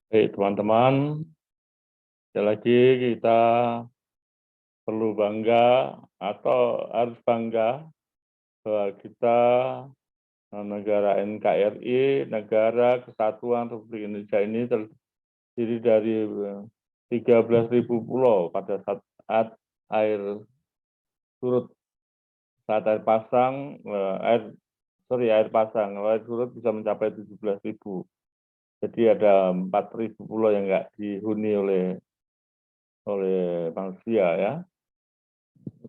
Baik, teman-teman, sekali lagi kita perlu bangga atau harus bangga bahwa kita negara NKRI, Negara Kesatuan Republik Indonesia ini terdiri dari 13.000 pulau pada saat air surut, saat air pasang, air pasang, kalau air surut bisa mencapai 17.000. Jadi ada 4.000 pulau yang nggak dihuni oleh manusia ya.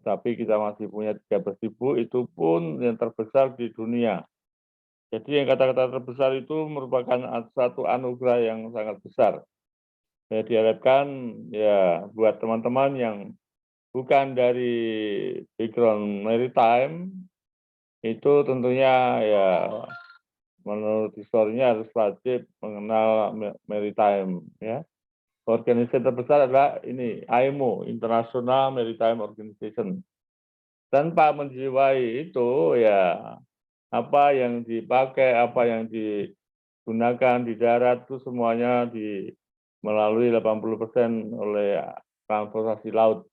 Tapi kita masih punya 13.000, itu pun yang terbesar di dunia. Jadi yang kata-kata terbesar itu merupakan satu anugerah yang sangat besar. Ya, diharapkan ya buat teman-teman yang bukan dari background maritime, itu tentunya ya menurut historinya harus wajib mengenal maritime ya. Organisasi terbesar adalah ini IMO, International Maritime Organization. Tanpa menjiwai itu ya apa yang dipakai, apa yang digunakan di darat itu semuanya melalui 80% oleh transportasi laut.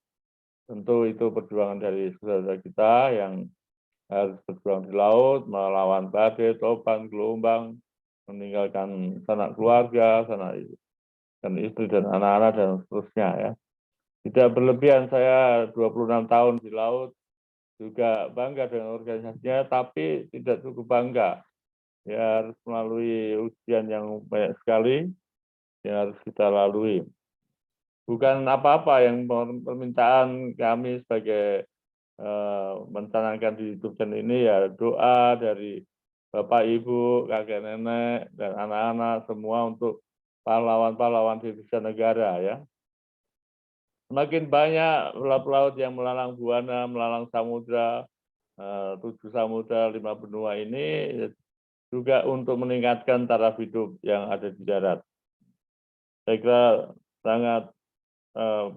Tentu itu perjuangan dari saudara kita yang harus berjuang di laut, melawan badai, topan, gelombang, meninggalkan sanak keluarga, sanak dan istri dan anak-anak dan seterusnya ya. Tidak berlebihan, saya 26 tahun di laut, juga bangga dengan organisasinya, tapi tidak cukup bangga. Ya harus melalui ujian yang banyak sekali yang harus kita lalui. Bukan apa-apa yang permintaan kami sebagai mencanangkan di YouTube channel ini ya doa dari Bapak, Ibu, kakek, nenek, dan anak-anak semua untuk pahlawan-pahlawan divisa negara ya. Semakin banyak pelaut yang melalang buana, melalang samudra, 7 samudra, 5 benua ini juga untuk meningkatkan taraf hidup yang ada di darat. Saya kira sangat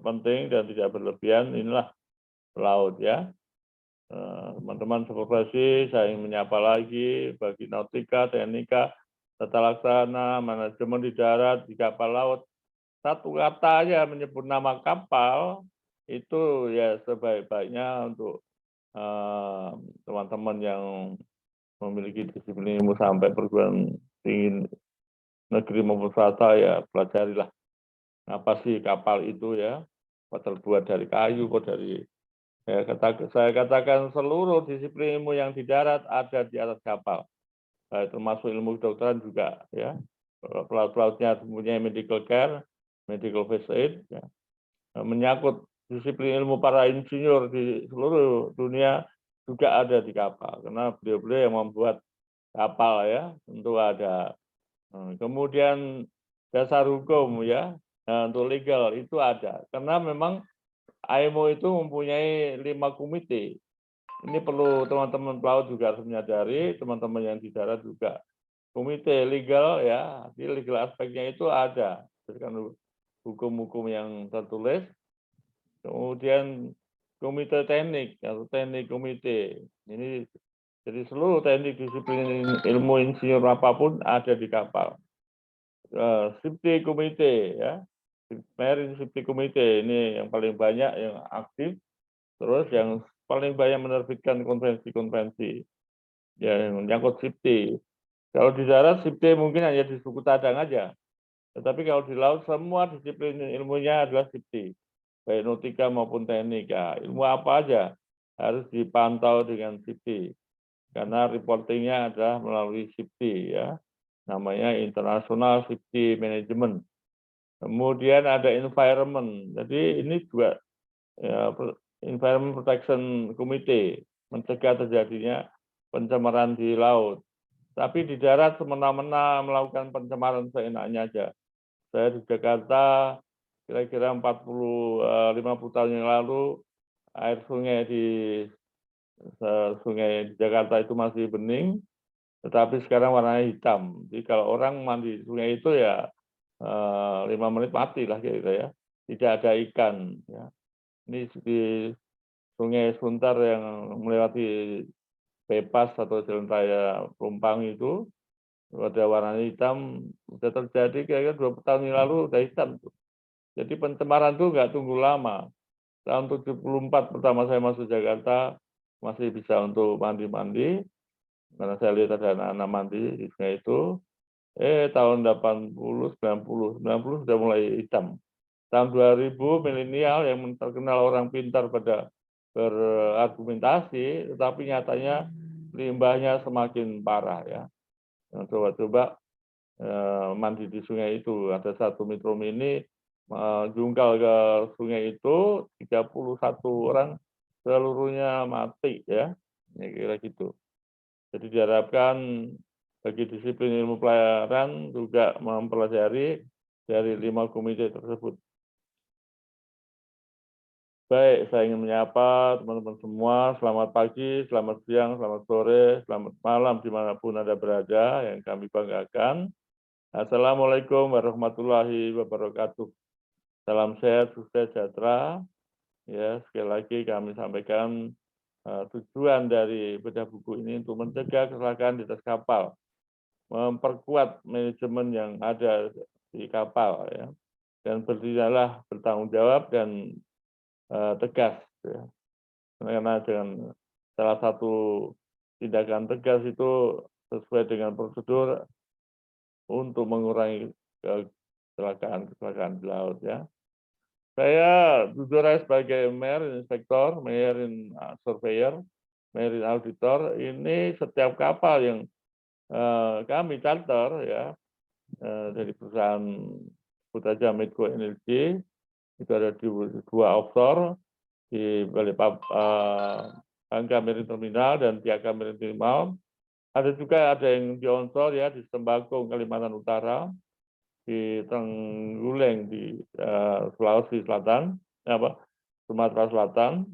penting dan tidak berlebihan, inilah pelaut ya. Teman-teman supervisi, saya ingin menyapa lagi bagi nautika, teknika, tata laksana, manajemen di darat, di kapal laut. Satu kata aja menyebut nama kapal, itu ya sebaik-baiknya untuk teman-teman yang memiliki disiplin ilmu sampai perguruan tinggi negeri maupun swasta ya pelajarilah apa sih kapal itu ya, terbuat dari kayu, dari ya, saya katakan seluruh disiplin ilmu yang di darat ada di atas kapal, termasuk ilmu kedokteran juga ya. Pelaut-pelautnya mempunyai medical care, medical first aid, ya. Menyangkut disiplin ilmu para insinyur di seluruh dunia juga ada di kapal, karena beliau-beliau yang membuat kapal ya, tentu ada. Kemudian dasar hukum ya, untuk legal itu ada, karena memang IMO itu mempunyai 5 komite. Ini perlu teman-teman pelaut juga harus menyadari, teman-teman yang di darat juga. Komite legal ya, di legal aspeknya itu ada, berdasarkan hukum-hukum yang tertulis. Kemudian komite teknik atau teknik komite. Ini jadi seluruh teknik disiplin ilmu insinyur apapun ada di kapal. Safety komite ya, Marine Safety Committee ini yang paling banyak yang aktif, terus yang paling banyak menerbitkan konvensi-konvensi yang menyangkut safety. Kalau di darat safety mungkin hanya di suku cadang aja, tetapi kalau di laut semua disiplin ilmunya adalah safety, baik nautika maupun teknik. Ya, ilmu apa aja harus dipantau dengan safety, karena reportingnya adalah melalui safety ya, namanya International Safety Management. Kemudian ada environment, jadi ini juga ya, Environment Protection Committee, mencegah terjadinya pencemaran di laut. Tapi di darat semena-mena melakukan pencemaran seenaknya aja. Saya di Jakarta kira-kira 50 tahun yang lalu, air sungai di Jakarta itu masih bening, tetapi sekarang warnanya hitam. Jadi kalau orang mandi di sungai itu ya 5 menit mati lah gitu ya. Tidak ada ikan. Ya. Ini di Sungai Suntar yang melewati bypass atau jalan raya Pelumpang itu pada warna hitam sudah terjadi kira-kira 20 tahun yang lalu udah hitam tuh. Jadi pencemaran tuh nggak tunggu lama. Tahun 74 pertama saya masuk Jakarta masih bisa untuk mandi-mandi karena saya lihat ada anak-anak mandi di sungai itu. Tahun 80, 90 sudah mulai hitam. Tahun 2000 milenial yang terkenal orang pintar pada berargumentasi, tetapi nyatanya limbahnya semakin parah ya. Nah, coba-coba mandi di sungai itu. Ada satu Metro Mini jungkal ke sungai itu 31 orang seluruhnya mati ya. Ya kira gitu. Jadi diharapkan bagi disiplin ilmu pelayaran juga mempelajari dari 5 komite tersebut. Baik, saya ingin menyapa teman-teman semua. Selamat pagi, selamat siang, selamat sore, selamat malam dimanapun Anda berada yang kami banggakan. Assalamualaikum warahmatullahi wabarakatuh. Salam sehat, sukses, sejahtera. Ya, sekali lagi kami sampaikan tujuan dari bedah buku ini untuk mencegah kecelakaan di atas kapal, memperkuat manajemen yang ada di kapal, ya, dan berdirilah bertanggung jawab dan tegas. Ya. Karena dengan salah satu tindakan tegas itu sesuai dengan prosedur untuk mengurangi kecelakaan di laut ya. Saya jujur sebagai marine inspektor, marine surveyor, marine auditor, ini setiap kapal yang kami charter ya dari perusahaan sebut saja Medco Energy itu ada di 2 offshore di Bangka Marine Terminal dan Tiaga Marine Terminal. Ada yang di onshore ya di Tembagong Kalimantan Utara, di Tengguleng di Sulawesi Selatan, Sumatera Selatan,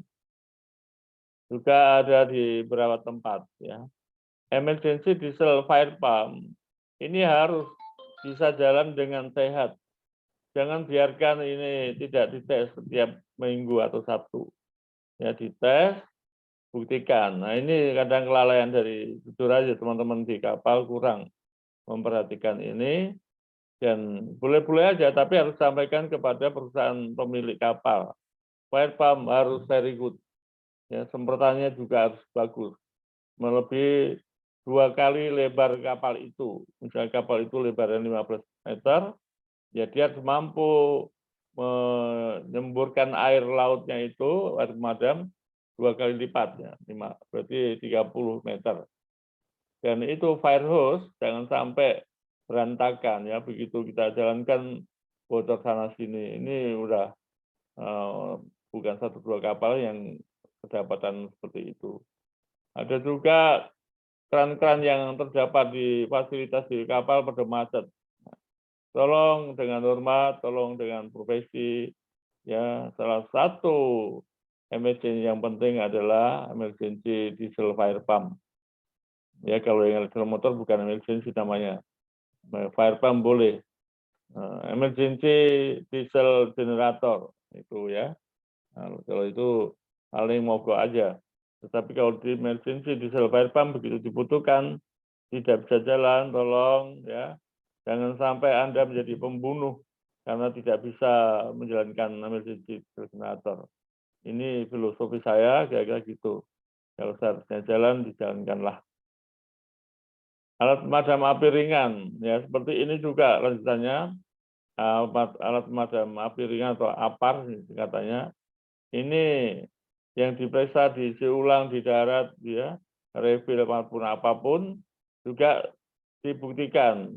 juga ada di beberapa tempat ya. Emergency diesel fire pump ini harus bisa jalan dengan sehat. Jangan biarkan ini tidak dites setiap minggu atau Sabtu. Ya dites, buktikan. Nah ini kadang kelalaian dari jujur aja teman-teman di kapal kurang memperhatikan ini. Dan boleh-boleh aja, tapi harus sampaikan kepada perusahaan pemilik kapal. Fire pump harus very good. Ya, semprotannya juga harus bagus. Melebihi 2 kali lebar kapal itu. Misalnya kapal itu lebarnya 15 meter, ya dia harus mampu menyemburkan air lautnya itu, air pemadam, 2 kali lipatnya, berarti 30 meter. Dan itu fire hose jangan sampai berantakan ya, begitu kita jalankan bocor sana sini. Ini udah bukan 1-2 kapal yang kedapatan seperti itu. Ada juga keran-keran yang terdapat di fasilitas di kapal pada macet. Tolong dengan hormat, tolong dengan profesi. Ya, salah satu emergency yang penting adalah emergency diesel fire pump. Ya, kalau yang elektromotor bukan emergency namanya. Fire pump boleh. Emergency diesel generator itu ya. Nah, kalau itu paling mogok aja. Tetapi kalau di emergency diesel fire pump begitu dibutuhkan tidak bisa jalan, tolong ya jangan sampai Anda menjadi pembunuh karena tidak bisa menjalankan emergency generator. Ini filosofi saya kira-kira gitu. Kalau seharusnya jalan dijalankanlah. Alat pemadam api ringan, ya seperti ini juga lanjutannya, alat pemadam api ringan atau APAR katanya, ini yang diperiksa diisi ulang di darat, ya, refill maupun apapun, juga dibuktikan,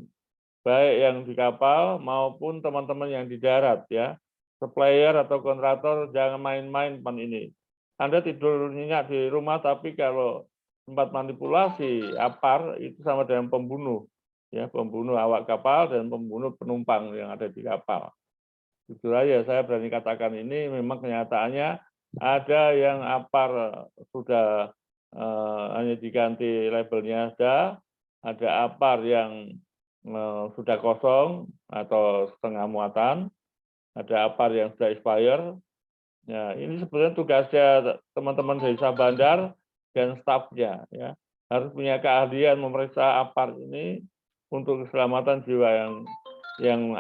baik yang di kapal maupun teman-teman yang di darat, ya, supplier atau kontraktor jangan main-main pan ini. Anda tidur nyenyak di rumah, tapi kalau sempat manipulasi APAR itu sama dengan pembunuh, ya, pembunuh awak kapal dan pembunuh penumpang yang ada di kapal. Jujur aja saya berani katakan ini memang kenyataannya ada yang APAR sudah hanya diganti labelnya ada APAR yang sudah kosong atau setengah muatan, ada APAR yang sudah expire. Ya, ini sebenarnya tugasnya teman-teman dari Sabandar dan stafnya ya harus punya keahlian memeriksa APAR ini untuk keselamatan jiwa yang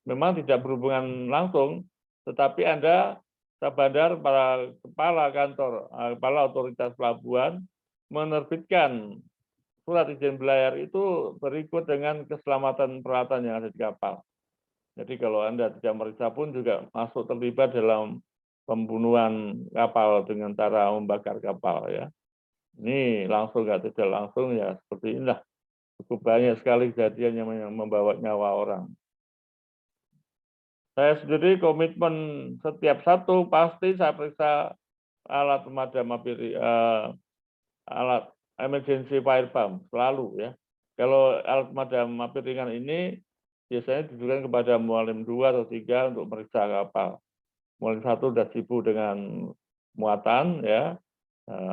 memang tidak berhubungan langsung, tetapi Anda, Sabandar, para kepala kantor, kepala otoritas pelabuhan menerbitkan surat izin berlayar itu berikut dengan keselamatan peralatan yang ada di kapal. Jadi kalau Anda tidak meriksa pun juga masuk terlibat dalam pembunuhan kapal dengan cara membakar kapal ya. Ini langsung nggak tidak langsung ya seperti inilah. Cukup banyak sekali kejadian yang membawa nyawa orang. Saya sendiri komitmen setiap satu pasti saya periksa alat pemadam api, alat emergency fire pump selalu ya. Kalau alat pemadam api ringan ini biasanya ditujukan kepada mualim 2 atau 3 untuk meriksa kapal. Mualim 1 sudah sibuk dengan muatan ya,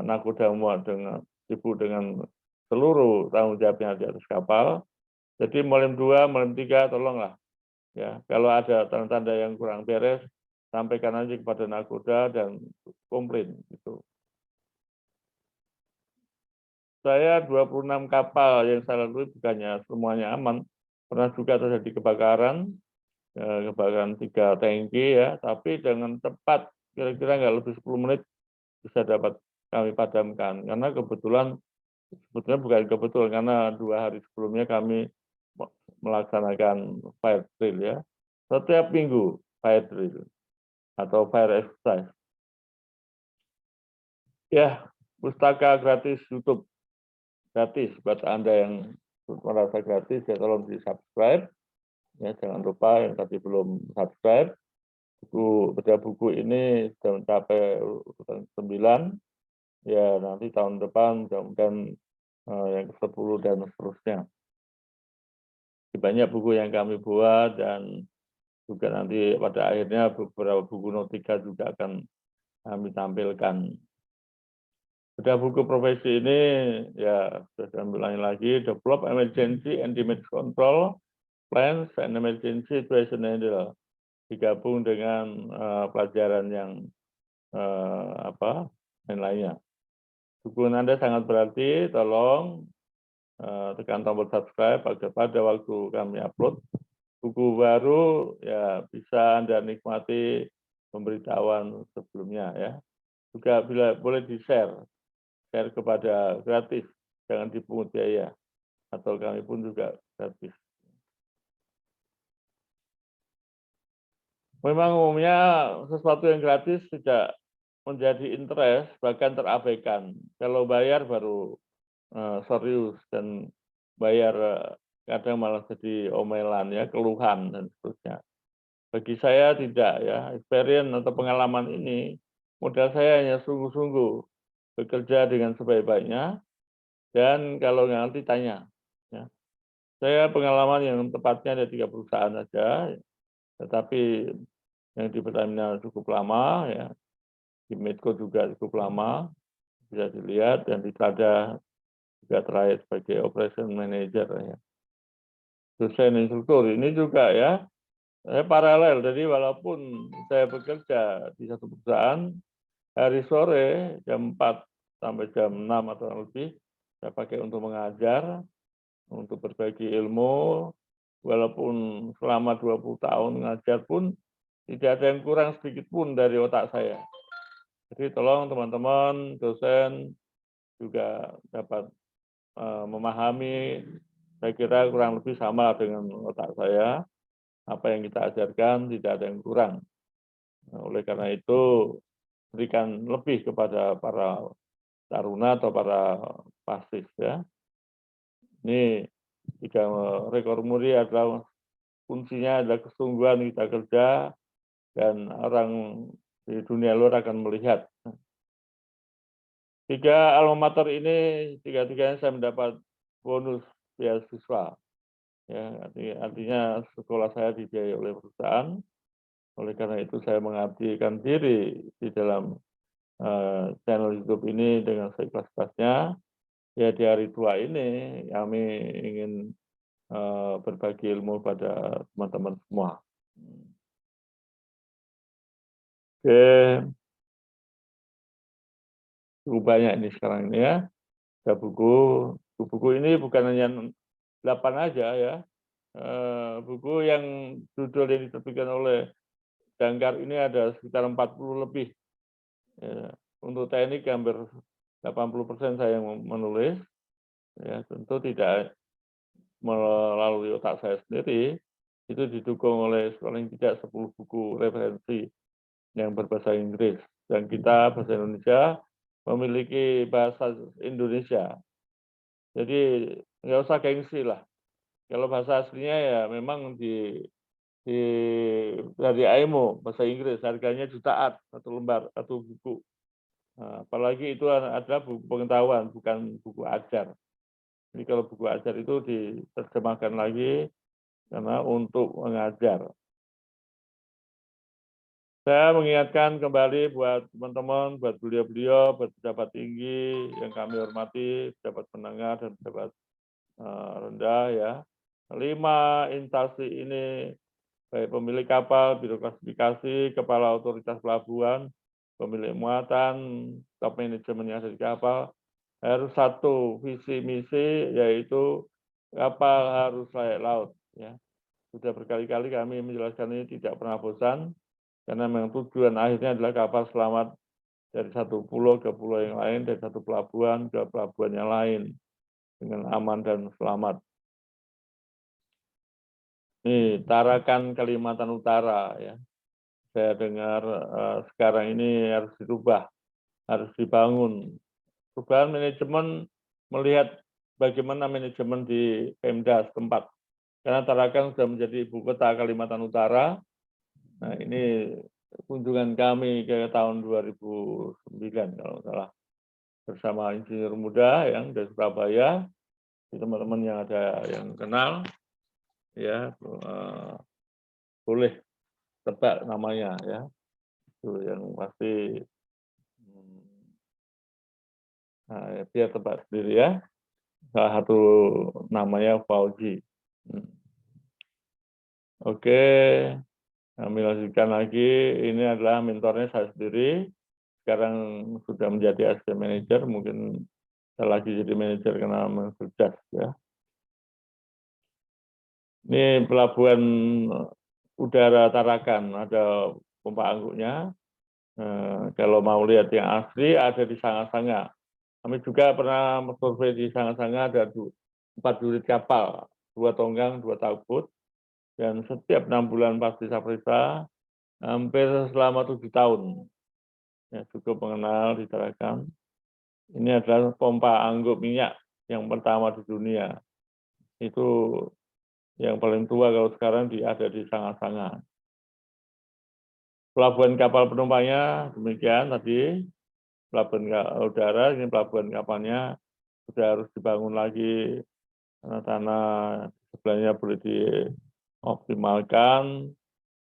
nakoda muat dengan sibuk dengan seluruh tanggung jawabnya di atas kapal. Jadi mualim 2, mualim 3 tolonglah ya, kalau ada tanda-tanda yang kurang beres sampaikan aja kepada nakoda dan komplain gitu. Saya 26 kapal yang saya lalui bukannya semuanya aman. Pernah juga terjadi kebakaran 3 tangki ya, tapi dengan cepat kira-kira nggak lebih 10 menit bisa dapat kami padamkan. Karena kebetulan, sebetulnya bukan kebetulan, karena 2 hari sebelumnya kami melaksanakan fire drill ya. Setiap minggu fire drill atau fire exercise. Ya, pustaka gratis YouTube. Gratis buat Anda yang merasa gratis ya tolong di-subscribe. Ya, jangan lupa yang tadi belum subscribe. Buku ini sudah mencapai urutan 9. Ya, nanti tahun depan mudah-mudahan yang ke-10 dan seterusnya. Banyak buku yang kami buat dan juga nanti pada akhirnya beberapa buku notika juga akan kami tampilkan. Sudah buku profesi ini ya sudah saya ulangi lagi, Develop Emergency and Damage Control Plans and Emergency Situation Handle, digabung dengan pelajaran yang lainnya. Dukungan Anda sangat berarti, tolong tekan tombol subscribe agar pada waktu kami upload buku baru ya bisa Anda nikmati pemberitahuan sebelumnya ya. Juga bila boleh di-share kepada gratis, jangan dipungut biaya, atau kami pun juga gratis. Memang umumnya sesuatu yang gratis tidak menjadi interest, bahkan terabaikan. Kalau bayar baru serius, dan bayar kadang malah jadi omelan ya, keluhan dan seterusnya. Bagi saya tidak ya, experience atau pengalaman ini, modal saya hanya sungguh-sungguh bekerja dengan sebaik-baiknya, dan kalau nanti tanya. Ya. Saya pengalaman yang tepatnya ada 3 perusahaan saja, tetapi yang di Pertamina cukup lama, ya. Di Medco juga cukup lama, bisa dilihat, dan di Trada juga terakhir sebagai operation manager. Ya. Dosen instruktur ini juga ya, saya paralel, jadi walaupun saya bekerja di satu perusahaan, hari sore jam 4 sampai jam 6 atau lebih, saya pakai untuk mengajar, untuk berbagi ilmu, walaupun selama 20 tahun mengajar pun, tidak ada yang kurang sedikit pun dari otak saya. Jadi tolong teman-teman, dosen juga dapat memahami, saya kira kurang lebih sama dengan otak saya, apa yang kita ajarkan tidak ada yang kurang. Nah, oleh karena itu, berikan lebih kepada para taruna atau para pasis ya. Ini jika rekor muri adalah fungsinya adalah kesungguhan kita kerja dan orang di dunia luar akan melihat. 3 alma mater ini, 3-tiganya saya mendapat bonus beasiswa. Ya, artinya sekolah saya dibiayai oleh perusahaan. Oleh karena itu saya mengabdikan diri di dalam channel YouTube ini dengan seikhlas-ikhlasnya. Ya di hari tua ini kami ingin berbagi ilmu pada teman-teman semua. Oke, cukup banyak ini sekarang ini ya. Ada buku ini bukan hanya 8 aja ya, buku yang judul yang diterbitkan oleh Jangkar ini ada sekitar 40 lebih. Ya, untuk teknik hampir 80% saya yang menulis, ya tentu tidak melalui otak saya sendiri, itu didukung oleh paling tidak 10 buku referensi yang berbahasa Inggris. Dan kita bahasa Indonesia memiliki bahasa Indonesia. Jadi nggak usah gengsi lah. Kalau bahasa aslinya ya memang di dari AIMO bahasa Inggris harganya jutaan satu lembar satu buku. Nah, apalagi itu adalah buku pengetahuan bukan buku ajar. Jadi kalau buku ajar itu diterjemahkan lagi karena untuk mengajar. Saya mengingatkan kembali buat teman-teman, buat beliau-beliau, buat pejabat tinggi yang kami hormati, pejabat menengah dan pejabat rendah ya. 5 instansi ini baik pemilik kapal, biro klasifikasi, kepala otoritas pelabuhan, pemilik muatan, top manajemen yang ada di kapal, harus satu visi misi yaitu kapal harus layak laut. Ya. Sudah berkali-kali kami menjelaskan ini tidak pernah bosan, karena memang tujuan akhirnya adalah kapal selamat dari satu pulau ke pulau yang lain, dari satu pelabuhan ke pelabuhan yang lain dengan aman dan selamat. Ini Tarakan Kalimantan Utara ya. Saya dengar sekarang ini harus dirubah, harus dibangun. Perubahan manajemen melihat bagaimana manajemen di Pemda setempat. Karena Tarakan sudah menjadi ibu kota Kalimantan Utara. Nah ini kunjungan kami ke tahun 2009 kalau salah bersama insinyur muda yang dari Surabaya, teman-teman yang ada yang kenal ya boleh tebak namanya ya, itu yang pasti biar tebak sendiri ya, salah satu namanya Fauzi. Oke, kami lanjutkan lagi, ini adalah mentornya saya sendiri, sekarang sudah menjadi assistant manager, mungkin saya lagi jadi manajer karena mensujas ya. Ini pelabuhan udara Tarakan, ada pompa angguknya. Kalau mau lihat yang asli ada di Sanga-Sanga. Kami juga pernah survei di Sanga-Sanga, ada 4 unit kapal, 2 tonggang, 2 tugboat, dan setiap 6 bulan pasti saprisa, hampir selama 7 tahun. Ya, cukup mengenal di Tarakan. Ini adalah pompa angguk minyak yang pertama di dunia. Itu yang paling tua kalau sekarang ada di Sanga-Sanga. Pelabuhan kapal penumpangnya demikian tadi, pelabuhan udara, ini pelabuhan kapalnya sudah harus dibangun lagi, tanah-tanah sebelahnya boleh dioptimalkan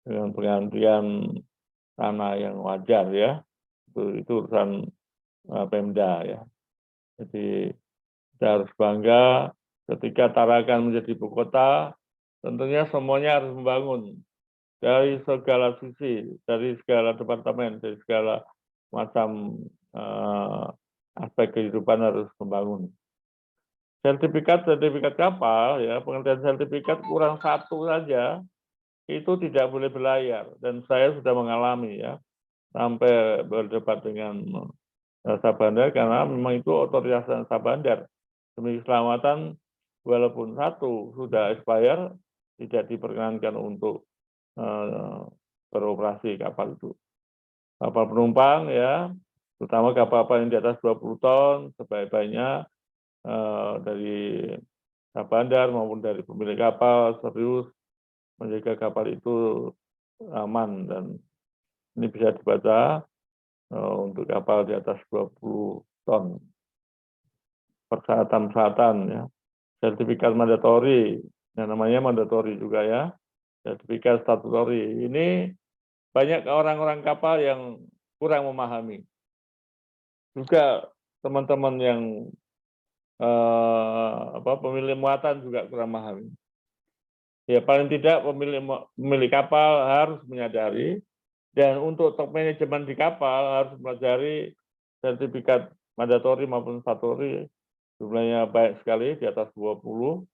dengan penggantian tanah yang wajar ya, itu urusan Pemda ya. Jadi kita harus bangga ketika Tarakan menjadi ibu kota, tentunya semuanya harus membangun dari segala sisi, dari segala departemen, dari segala macam aspek kehidupan harus membangun. Sertifikat kapal, ya pengertian sertifikat kurang satu saja, itu tidak boleh berlayar. Dan saya sudah mengalami ya, sampai berdebat dengan jasa bandar, karena memang itu otoritas jasa bandar. Demi keselamatan, walaupun satu sudah expire, tidak diperkenankan untuk beroperasi kapal itu. Kapal penumpang ya, terutama kapal-kapal yang di atas 20 ton, sebaik-baiknya dari bandar maupun dari pemilik kapal serius menjaga kapal itu aman, dan ini bisa dibaca untuk kapal di atas 20 ton. Persyaratan-persyaratan ya, sertifikat mandatori, yang namanya mandatori juga ya, sertifikat statutory. Ini banyak orang-orang kapal yang kurang memahami. Juga teman-teman yang pemilik muatan juga kurang memahami. Ya paling tidak pemilik kapal harus menyadari, dan untuk top manajemen di kapal harus mempelajari sertifikat mandatori maupun statutory, jumlahnya banyak sekali, di atas 20.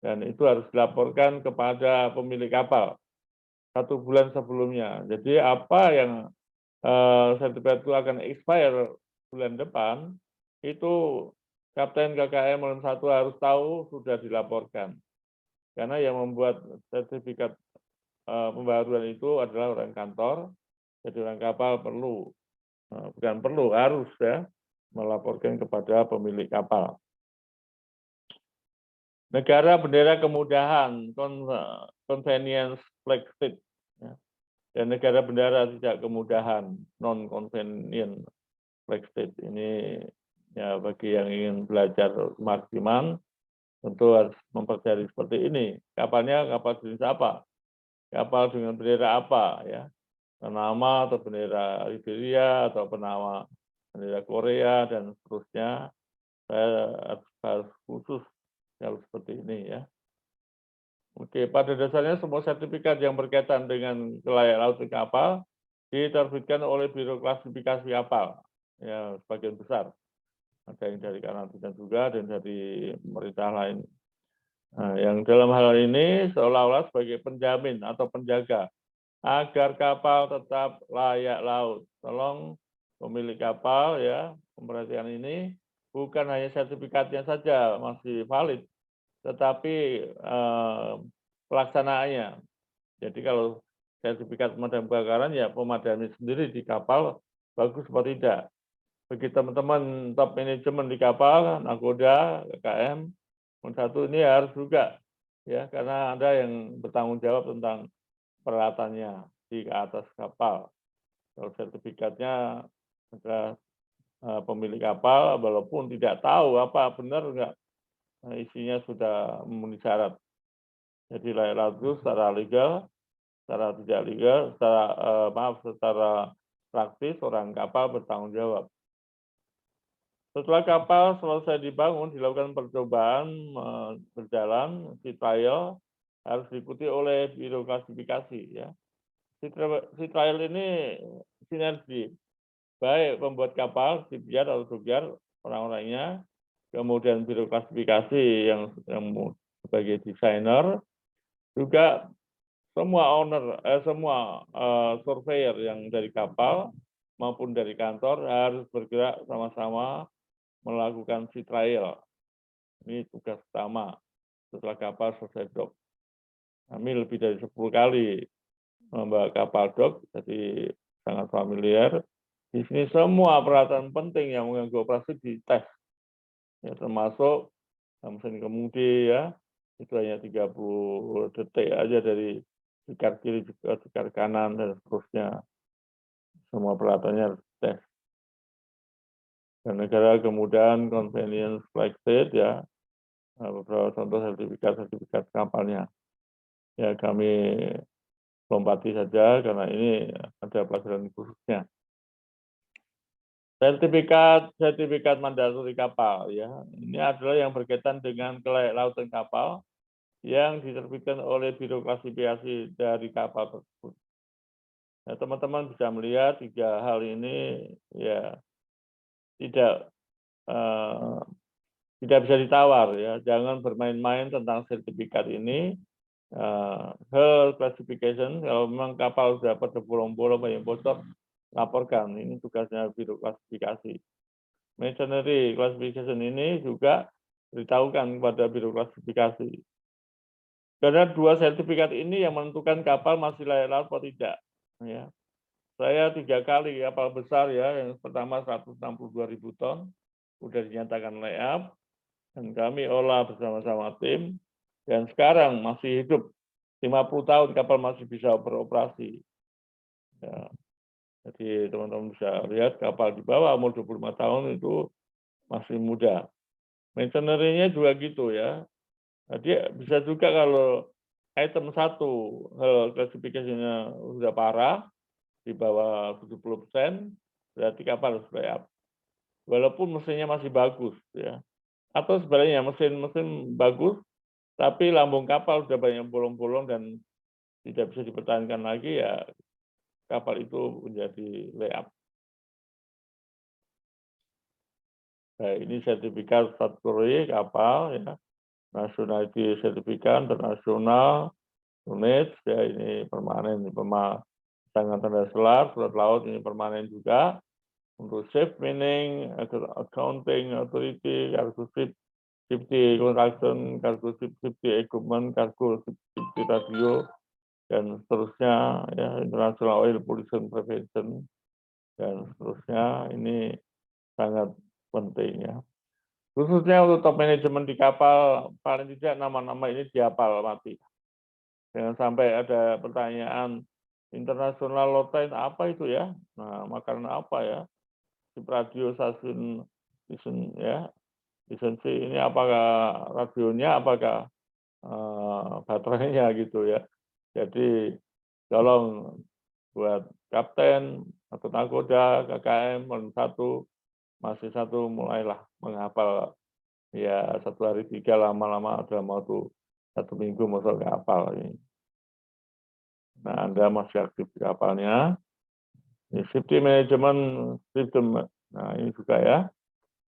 dan itu harus dilaporkan kepada pemilik kapal 1 bulan sebelumnya. Jadi apa yang sertifikat itu akan expire bulan depan, itu Kapten KKM Molen 1 harus tahu sudah dilaporkan. Karena yang membuat sertifikat pembaruan itu adalah orang kantor, jadi orang kapal perlu, bukan perlu, harus ya, melaporkan kepada pemilik kapal. Negara bendera kemudahan, convenience flag state, ya. Dan negara bendera tidak kemudahan, non-convenient flag state. Ini ya bagi yang ingin belajar maksimal, tentu harus mempelajari seperti ini. Kapalnya kapal jenis apa? Kapal dengan bendera apa? Ya, Panama atau bendera Liberia atau Panama bendera Korea dan seterusnya. Saya harus khusus kalau seperti ini ya. Oke, pada dasarnya semua sertifikat yang berkaitan dengan kelayak laut kapal diterbitkan oleh Biro Klasifikasi Kapal, ya sebagian besar. Ada yang dari karantina juga dan dari pemerintah lain. Nah, yang dalam hal ini seolah-olah sebagai penjamin atau penjaga agar kapal tetap layak laut. Tolong pemilik kapal ya memperhatikan ini, bukan hanya sertifikatnya saja masih valid, tetapi pelaksanaannya. Jadi kalau sertifikat pemadam kebakaran ya pemadamnya sendiri di kapal bagus atau tidak. Bagi teman-teman top manajemen di kapal, nakoda, KKM, satu ini harus juga ya karena ada yang bertanggung jawab tentang peralatannya di atas kapal. Kalau sertifikatnya adalah pemilik kapal, walaupun tidak tahu apa benar enggak isinya sudah memenuhi syarat. Jadi layak laut itu secara legal, secara tidak legal, secara praktis orang kapal bertanggung jawab. Setelah kapal selesai dibangun, dilakukan percobaan berjalan, sea trial harus diikuti oleh biro klasifikasi. Ya. Sea trial ini sinergi, baik pembuat kapal, shipyard atau dockyard, orang-orangnya, kemudian biro klasifikasi yang sebagai desainer, juga semua semua surveyor yang dari kapal maupun dari kantor harus bergerak sama-sama melakukan sea trial. Ini tugas utama setelah kapal selesai dock. Kami lebih dari 10 kali membawa kapal dock, jadi sangat familiar. Di sini semua peralatan penting yang mengganggu operasi dites, ya, termasuk mesin kemudi ya, itu hanya 30 detik aja dari tikar kiri ke tikar kanan dan seterusnya. Semua peralatannya harus dites. Dan negara kemudahan convenience flag state ya, beberapa contoh sertifikat kapalnya. Ya kami lompati saja karena ini ada pelajaran khususnya. Sertifikat mandatori kapal ya. Ini adalah yang berkaitan dengan kelayak lautan kapal yang diterbitkan oleh Biro Klasifikasi dari kapal tersebut. Nah, teman-teman bisa melihat 3 hal ini ya tidak tidak bisa ditawar ya. Jangan bermain-main tentang sertifikat ini. Hull classification, kalau memang kapal sudah pada bolong-bolong yang bocor, laporkan. Ini tugasnya Biro Klasifikasi. Masonry classification ini juga beritahukan kepada Biro Klasifikasi. Karena 2 sertifikat ini yang menentukan kapal masih layak laut atau tidak. Ya. Saya 3 kali kapal besar ya, yang pertama 162.000 ton, sudah dinyatakan layak, dan kami olah bersama-sama tim, dan sekarang masih hidup. 50 tahun kapal masih bisa beroperasi. Ya. Jadi teman-teman bisa lihat kapal di bawah umur 25 tahun itu masih muda. Masonry-nya juga gitu ya. Jadi bisa juga kalau item 1 hal klasifikasinya sudah parah, di bawah 70%, berarti kapal harus layap. Walaupun mesinnya masih bagus ya. Atau sebenarnya mesin bagus, tapi lambung kapal sudah banyak bolong-bolong dan tidak bisa dipertahankan lagi ya kapal itu menjadi layup. Nah, ini sertifikat statutory kapal ya. nationality sertifikat internasional, unit, ya ini permanen, pemasangan tanda selar, surat laut ini permanen juga. Untuk safe meaning, accounting authority, cargo ship, safety construction, cargo ship, safety equipment, cargo ship, safety radio, dan seterusnya, ya international oil pollution prevention, dan seterusnya, ini sangat penting ya. Khususnya untuk top manajemen di kapal, paling tidak nama-nama ini dihafal mati. Jangan sampai ada pertanyaan international law line apa itu ya? Nah, makanan apa ya? Di radio stasiun ya, lisensi ini apakah radionya, apakah baterainya gitu ya. Jadi tolong buat kapten atau nakoda KKM satu masih satu mulailah menghafal ya 1 hari 3 lama-lama dalam waktu 1 minggu masuk ke kapal ini. Nah, Anda masih aktif di kapalnya. Safety management system. Nah, ini juga ya.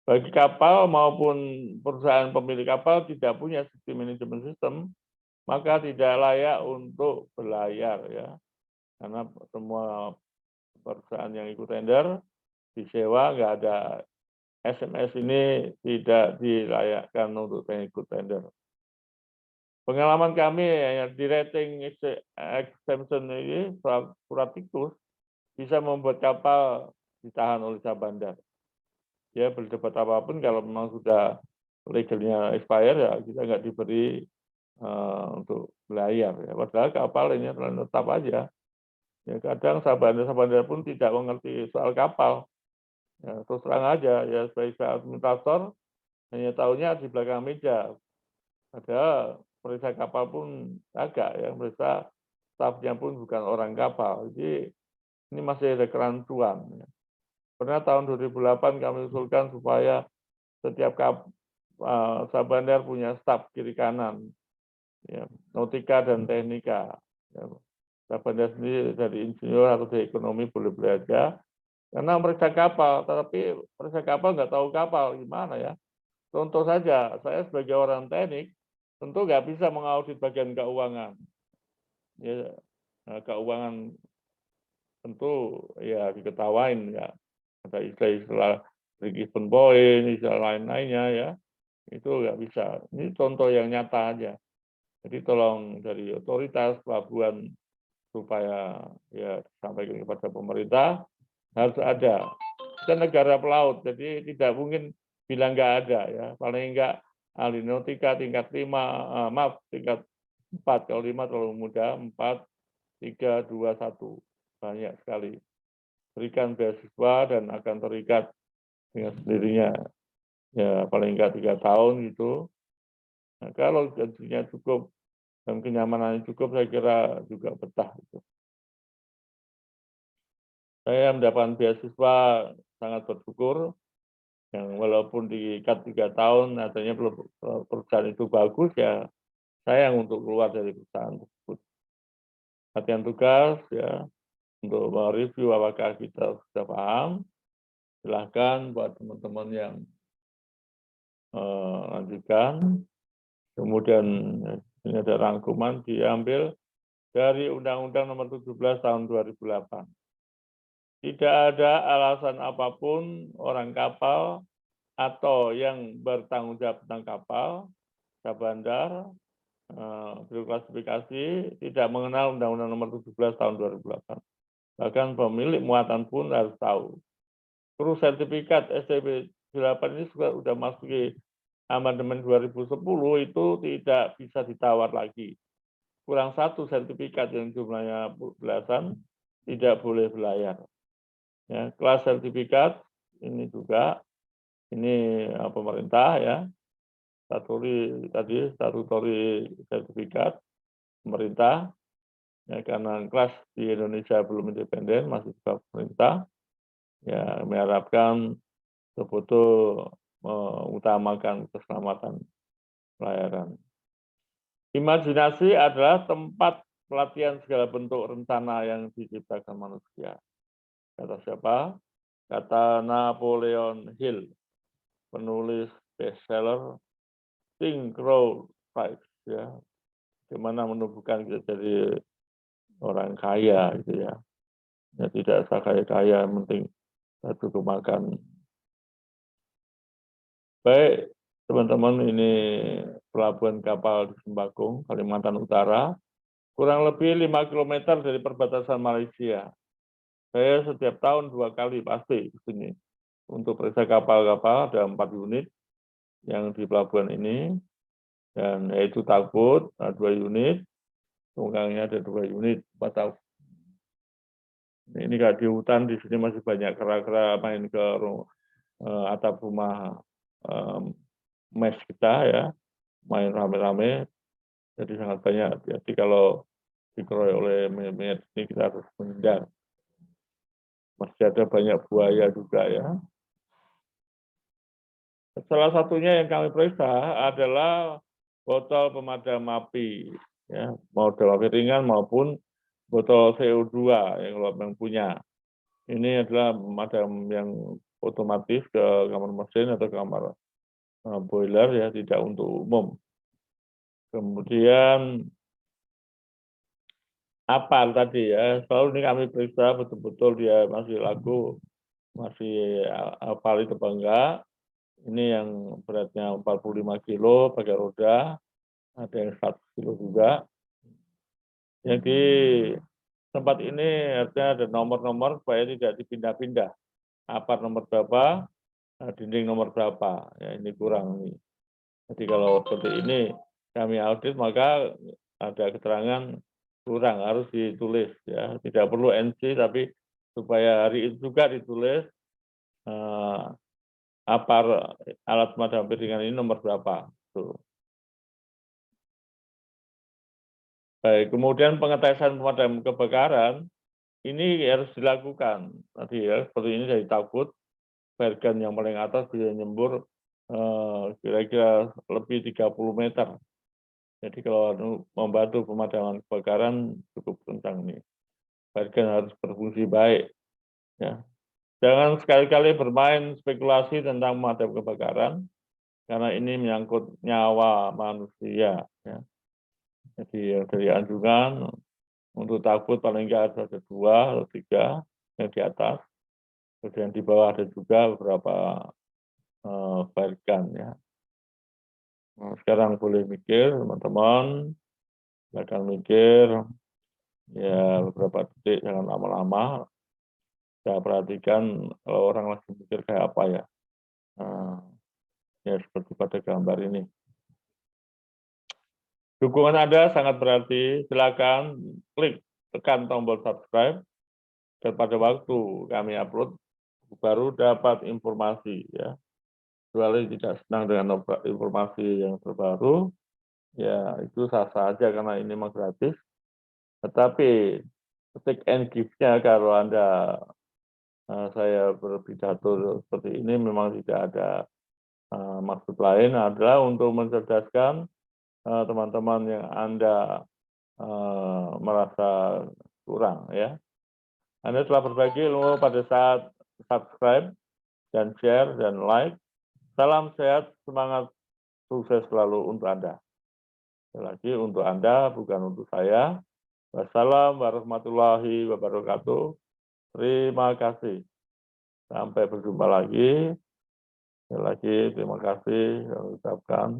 Bagi kapal maupun perusahaan pemilik kapal tidak punya safety management system, maka tidak layak untuk berlayar ya. Karena semua perusahaan yang ikut tender disewa nggak ada SMS ini tidak dilayakkan untuk ikut tender. Pengalaman kami di rating exemption ini surat tikus bisa membuat kapal ditahan oleh jasa bandar. Ya berdebat apapun kalau memang sudah legalnya expire ya kita nggak diberi untuk berlayar. Ya. Padahal kapal ini tetap aja. Ya kadang sahabat-sahabat pun tidak mengerti soal kapal. Ya, terus terang aja ya sebagai administrator hanya tahunya di belakang meja. Padahal periksa kapal pun agak ya, periksa stafnya pun bukan orang kapal. Jadi ini masih ada kerancuan. Ya. Pernah tahun 2008 kami usulkan supaya setiap sahabat bandar punya staf kiri kanan, ya, nautika dan teknika. Ya. Sahabat bandar sendiri dari insinyur atau dari ekonomi boleh-boleh aja. Karena meriksa kapal, tetapi meriksa kapal nggak tahu kapal gimana ya. Contoh saja, saya sebagai orang teknik tentu nggak bisa mengaudit bagian keuangan. Ya, keuangan tentu ya diketawain ya. Ada istilah break-even point, istilah lain-lainnya ya. Itu nggak bisa. Ini contoh yang nyata aja. Jadi tolong dari otoritas pelabuhan supaya ya disampaikan kepada pemerintah harus ada. Kita negara pelaut, jadi tidak mungkin bilang nggak ada ya. Paling nggak ahli nautika tingkat 5, tingkat 4, kalau 5 terlalu muda, 4, 3, 2, 1. Banyak sekali. Berikan beasiswa dan akan terikat dengan sendirinya. Ya paling nggak 3 tahun gitu. Nah, kalau gajinya cukup dan kenyamanannya cukup, saya kira juga betah. Gitu. Saya mendapatkan beasiswa sangat bersyukur. Yang walaupun diikat 3 tahun, adanya perusahaan itu bagus, ya sayang untuk keluar dari perusahaan tersebut. Latihan tugas, ya, untuk mereview apakah kita sudah paham, silahkan buat teman-teman yang lanjutkan. Kemudian ini ada rangkuman diambil dari Undang-Undang Nomor 17 Tahun 2008. Tidak ada alasan apapun orang kapal atau yang bertanggung jawab tentang kapal, bandar, berklasifikasi tidak mengenal Undang-Undang Nomor 17 Tahun 2008. Bahkan pemilik muatan pun harus tahu. Kru sertifikat STB 8 ini sudah masuk ke amandemen 2010 itu tidak bisa ditawar lagi. Kurang 1 sertifikat yang jumlahnya belasan tidak boleh berlayar. Ya, kelas sertifikat ini juga ini pemerintah ya statutory sertifikat pemerintah ya, karena kelas di Indonesia belum independen masih juga pemerintah ya mengharapkan betul-betul mengutamakan keselamatan pelayaran. Imajinasi adalah tempat pelatihan segala bentuk rencana yang diciptakan manusia. Kata siapa? Kata Napoleon Hill, penulis bestseller synchrofiles ya. Gimana menumbuhkan kita jadi orang kaya gitu ya. Ya tidak usah kaya-kaya, yang penting saya cukup makan. Baik, teman-teman, ini pelabuhan kapal di Sembakung, Kalimantan Utara, kurang lebih 5 kilometer dari perbatasan Malaysia. Saya setiap tahun 2 kali pasti ke sini. Untuk periksa kapal-kapal, ada 4 unit yang di pelabuhan ini, dan yaitu tugboat, 2 unit, tunggangnya ada 2 unit, 4 tahun. Ini kayak di hutan, di sini masih banyak kera-kera main ke atap rumah mes kita ya, main rame-rame, jadi sangat banyak. Jadi kalau dikeroyok oleh monyet ini kita harus menghindar. Masih ada banyak buaya juga ya. Salah satunya yang kami periksa adalah botol pemadam api, ya, mau dalam api ringan maupun botol CO2 yang punya. Ini adalah pemadam yang otomatis ke kamar mesin atau kamar boiler ya, tidak untuk umum. Kemudian apar tadi ya, selalu ini kami periksa betul-betul dia masih laku, masih apar itu apa enggak. Ini yang beratnya 45 kilo pakai roda, ada yang 100 kilo juga. Jadi tempat ini artinya ada nomor-nomor supaya tidak dipindah-pindah. Apar nomor berapa, dinding nomor berapa, ya ini kurang nih. Jadi kalau seperti ini kami audit maka ada keterangan kurang, harus ditulis ya. Tidak perlu NC tapi supaya hari itu juga ditulis apar alat pemadam api ringan ini nomor berapa. Tuh. Baik, kemudian pengetesan pemadam kebakaran ini harus dilakukan. Tadi ya, seperti ini dari takut, bergan yang paling atas bisa nyembur kira-kira lebih 30 meter. Jadi kalau membantu pemadaman kebakaran cukup kencang nih. Bergan harus berfungsi baik. Ya. Jangan sekali-kali bermain spekulasi tentang pemadam kebakaran, karena ini menyangkut nyawa manusia. Ya. Jadi dari anjungan untuk takut paling nggak ada 2 atau 3 yang di atas, kemudian di bawah ada juga beberapa bergan ya. Nah, sekarang boleh mikir teman-teman, silakan mikir ya beberapa detik, jangan lama-lama. Saya perhatikan kalau orang lagi mikir kayak apa ya. Nah, ya seperti pada gambar ini. Dukungan Anda sangat berarti. Silakan klik tekan tombol subscribe dan pada waktu kami upload baru dapat informasi ya. Kecuali tidak senang dengan informasi yang terbaru, ya itu sah-sah aja karena ini memang gratis. Tetapi take and give-nya kalau Anda saya berpidato seperti ini memang tidak ada maksud lain, adalah untuk mencerdaskan teman-teman yang Anda merasa kurang ya. Anda telah berbagi ilmu pada saat subscribe dan share dan like. Salam sehat, semangat, sukses selalu untuk Anda. Sekali lagi untuk Anda, bukan untuk saya. Wassalamualaikum warahmatullahi wabarakatuh. Terima kasih. Sampai berjumpa lagi. Sekali lagi terima kasih. Kami ucapkan.